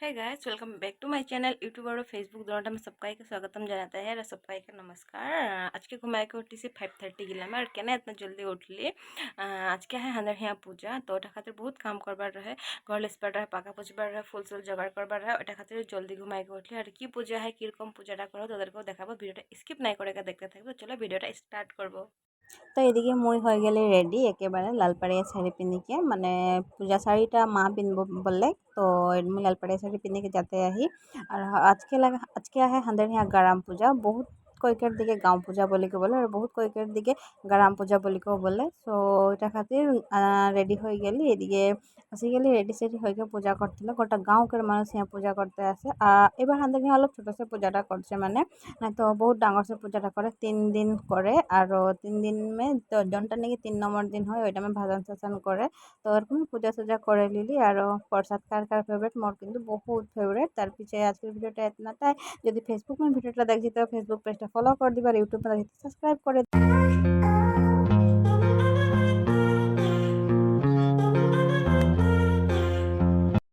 Hi guys, welcome back to my channel. YouTube और Facebook दोनों में सबका के स्वागतम जानाता है। सबका नमस्कार। आज के घुमाए के उठी से 5:30 गिला में और क्या इतना जल्दी उठली। आज क्या है हंदर यहाँ पूजा, तो खातिर बहुत काम करबार रहे। घर लिसबार रहे, पाका पुछबार रहे, फुल सुल जगाड़ करबार रहे। ओटा खातिर जल्दी घुमाए के उठली। और की पूजा है किरकम पूजाटा करो तोदेरकेও देखाबो। भिडियोटा स्किप नहीं करे देखते থাকবে। चलो भिडियोटा स्टार्ट करब। তো এদিকে মুই হয়ে গেলে রেডি একেবারে লালপাড়িয়া শাড়ি পিন্ধিকে মানে পূজা শাড়িটা মা পিনবো বললে তো মুই লালপাড়িয়া শাড়ি পিন্ধিকে যাতে আহি আর আজকে আহে হাঁদের হিয়া গারাম পূজা বহুত কয়েকের দিকে গাঁও পূজা বলিকে বলে আর বহুত কয়েকের দিকে গারাম পূজা বলিকেও বলে। সো এটা খাতির রেডি হয়ে গেলি এদিকে আসি গেলি রেডি সেডি হয়ে গিয়ে পূজা করছিল গোটা গাঁওকের মানুষ হিয়া পূজা করতে আসে। এবার হাঁদের হিয়া অলপ ছোট সে পূজাটা করছে মানে তো বহুত ডাঙর সে পূজাটা করে 3 দিন করে আর 3 দিন में তো জনটা নাকি 3 নম্বর দিন হয় ওইটা আমি ভাজান সাজান করে তো এরকম পূজা টুজা করে লিলি আর প্রসাদ কার কার ফেভারিট মোর কিন্তু বহুত ফেভারিট। তার পিছিয়ে আজকের ভিডিওটা এতটাই। যদি ফেসবুক में ভিডিওটা দেখছি তো ফেসবুক পেজটা ফলো করে দিবা আর ইউটিউব पे দেখছি সাবস্ক্রাইব করে